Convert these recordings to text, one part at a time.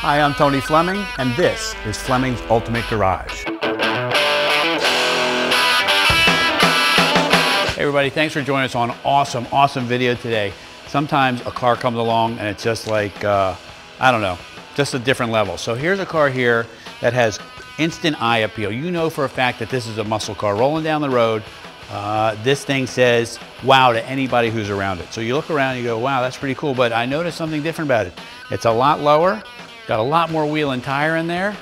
Hi, I'm Tony Fleming, and this is Fleming's Ultimate Garage. Hey everybody, thanks for joining us on an awesome video today. Sometimes a car comes along and it's just like, I don't know, just a different level. So here's a car here that has instant eye appeal. You know for a fact that this is a muscle car rolling down the road. This thing says wow to anybody who's around it. So you look around and you go, wow, that's pretty cool, but I noticed something different about it. It's a lot lower, got a lot more wheel and tire in there,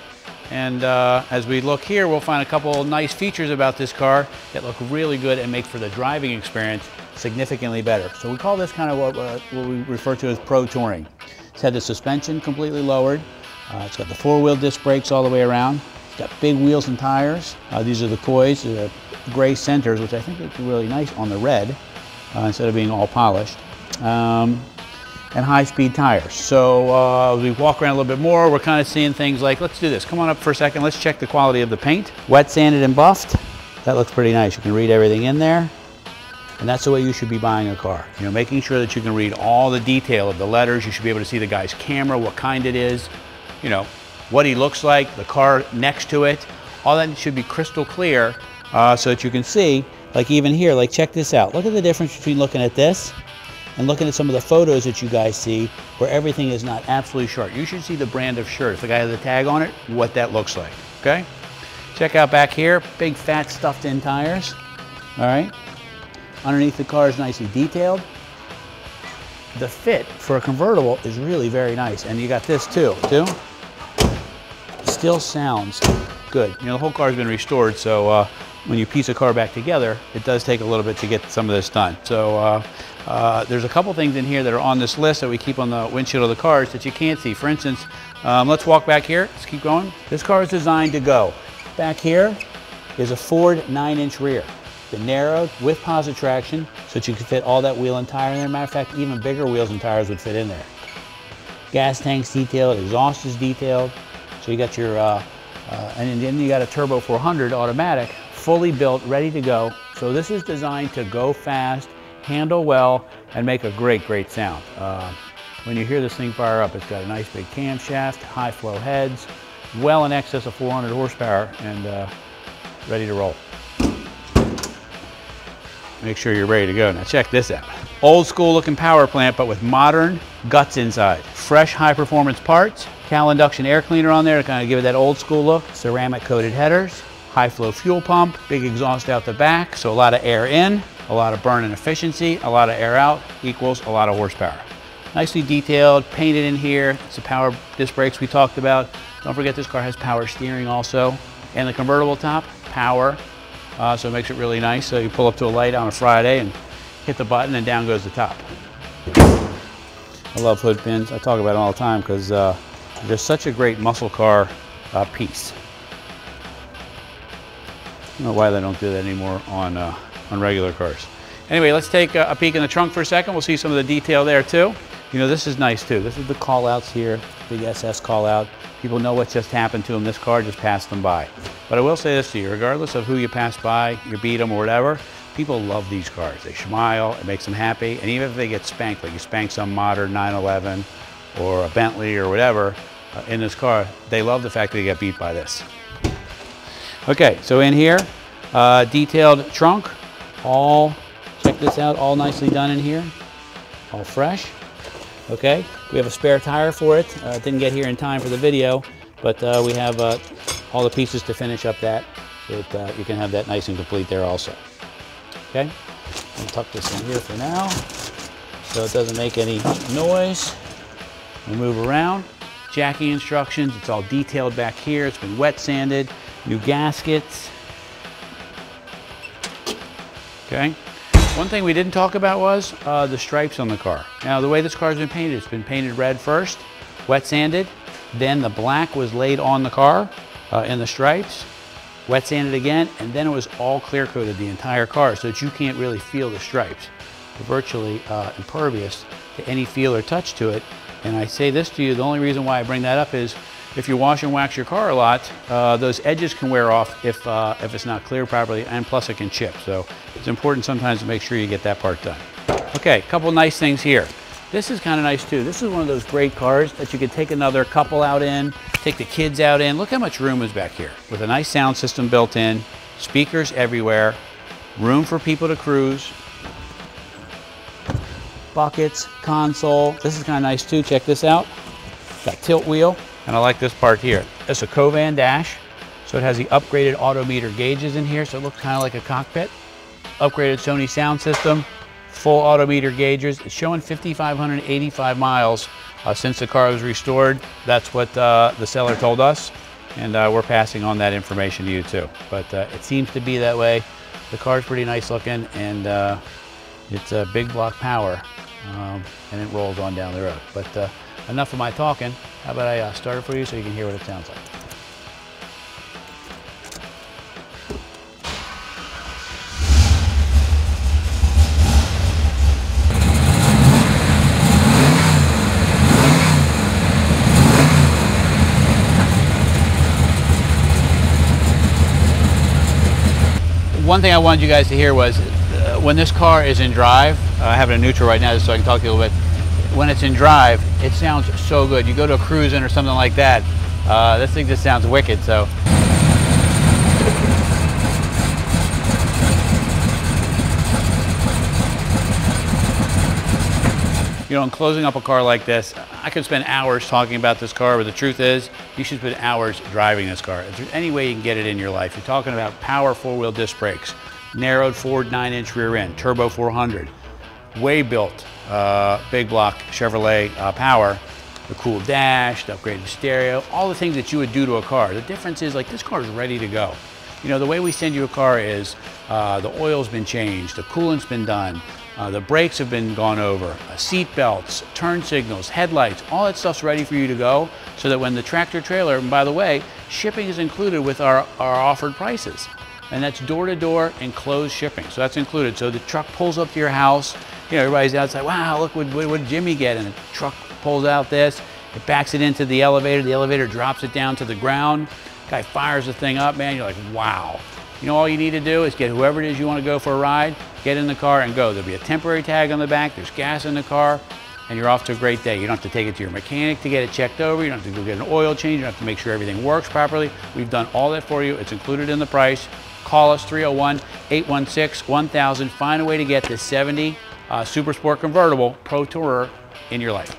and as we look here, we'll find a couple nice features about this car that look really good and make for the driving experience significantly better. So we call this kind of what we refer to as pro touring. It's had the suspension completely lowered. It's got the four-wheel disc brakes all the way around. It's got big wheels and tires. These are the Coys, the gray centers, which I think look really nice on the red instead of being all polished. And high-speed tires. So as we walk around a little bit more, we're kind of seeing things like, let's do this. Come on up for a second. Let's check the quality of the paint. Wet sanded and buffed. That looks pretty nice. You can read everything in there. And that's the way you should be buying a car. You know, making sure that you can read all the detail of the letters. You should be able to see the guy's camera, what kind it is, you know, what he looks like, the car next to it. All that should be crystal clear so that you can see, like even here, like check this out. Look at the difference between looking at this and looking at some of the photos that you guys see where everything is not absolutely sharp. You should see the brand of shirt. If the guy has a tag on it, what that looks like, okay? Check out back here, big fat stuffed in tires, all right? Underneath the car is nicely detailed. The fit for a convertible is really very nice. And you got this too. Still sounds good. You know, the whole car's been restored, so when you piece a car back together, it does take a little bit to get some of this done. So there's a couple things in here that are on this list that we keep on the windshield of the cars that you can't see. For instance, let's walk back here. Let's keep going. This car is designed to go. Back here is a Ford 9-inch rear. Been narrowed with posi-traction so that you can fit all that wheel and tire in there. Matter of fact, even bigger wheels and tires would fit in there. Gas tank's detailed, exhaust is detailed. So you got your, and then you got a turbo 400 automatic, fully built, ready to go. So this is designed to go fast, handle well, and make a great sound. When you hear this thing fire up, it's got a nice big camshaft, high flow heads, well in excess of 400 horsepower, and ready to roll. Make sure you're ready to go. Now check this out. Old school looking power plant, but with modern guts inside. Fresh high performance parts, Cal induction air cleaner on there to kind of give it that old school look. Ceramic coated headers, high flow fuel pump, big exhaust out the back, so a lot of air in, a lot of burn and efficiency, a lot of air out equals a lot of horsepower. Nicely detailed, painted in here. It's the power disc brakes we talked about. Don't forget this car has power steering also. And the convertible top, power. So it makes it really nice. So you pull up to a light on a Friday and hit the button and down goes the top. I love hood pins. I talk about it all the time because they're such a great muscle car piece. I don't know why they don't do that anymore on regular cars. Anyway, let's take a peek in the trunk for a second. We'll see some of the detail there too. You know, this is nice too. This is the call outs here, big SS call out. People know what just happened to them. This car just passed them by. But I will say this to you, regardless of who you pass by, you beat them or whatever, people love these cars. They smile, it makes them happy. And even if they get spanked, like you spank some modern 911 or a Bentley or whatever in this car, they love the fact that they get beat by this. Okay, so in here, detailed trunk, check this out, all nicely done in here, all fresh. Okay, we have a spare tire for it. Didn't get here in time for the video, but we have all the pieces to finish up that so that you can have that nice and complete there also. Okay, I'll tuck this in here for now so it doesn't make any noise. We'll move around. Jacking instructions, it's all detailed back here. It's been wet sanded, new gaskets. Okay. One thing we didn't talk about was the stripes on the car. Now the way this car's been painted, it's been painted red first, wet sanded, then the black was laid on the car in the stripes, wet sanded again, and then it was all clear coated the entire car so that you can't really feel the stripes. They're virtually impervious to any feel or touch to it. And I say this to you, the only reason why I bring that up is if you wash and wax your car a lot, those edges can wear off if it's not clear properly, and plus it can chip. So it's important sometimes to make sure you get that part done. Okay, a couple nice things here. This is kind of nice too. This is one of those great cars that you could take another couple out in, take the kids out in. Look how much room is back here with a nice sound system built in, speakers everywhere, room for people to cruise, buckets, console. This is kind of nice too. Check this out. Got tilt wheel, and I like this part here. It's a Covan dash, so it has the upgraded Autometer gauges in here, so it looks kind of like a cockpit. Upgraded Sony sound system, full Autometer gauges. It's showing 5,585 miles since the car was restored. That's what the seller told us, and we're passing on that information to you too. But it seems to be that way. The car's pretty nice looking, and it's a big block power, and it rolls on down the road. But enough of my talking. How about I start it for you so you can hear what it sounds like. One thing I wanted you guys to hear was when this car is in drive, I have it in neutral right now just so I can talk to you a little bit. When it's in drive, it sounds so good. You go to a cruising or something like that, this thing just sounds wicked. So. You know, in closing up a car like this, I could spend hours talking about this car, but the truth is, you should spend hours driving this car. If there's any way you can get it in your life, you're talking about power four-wheel disc brakes, narrowed forward 9-inch rear end, turbo 400, way built, big block Chevrolet power, the cool dash, the upgraded stereo, all the things that you would do to a car. The difference is, like, this car is ready to go. You know, the way we send you a car is the oil's been changed, the coolant's been done, the brakes have been gone over, seat belts, turn signals, headlights, all that stuff's ready for you to go, so that when the tractor trailer, and by the way, shipping is included with our offered prices. And that's door-to-door and closed shipping, so that's included. So the truck pulls up to your house, you know, everybody's outside, wow, look, what did Jimmy get? And the truck pulls out this, it backs it into the elevator drops it down to the ground, guy fires the thing up, man, you're like, wow. You know, all you need to do is get whoever it is you want to go for a ride, get in the car and go. There'll be a temporary tag on the back, there's gas in the car, and you're off to a great day. You don't have to take it to your mechanic to get it checked over, you don't have to go get an oil change, you don't have to make sure everything works properly. We've done all that for you, it's included in the price. Call us 301-816-1000, find a way to get this 70 Super Sport convertible Pro Tourer in your life.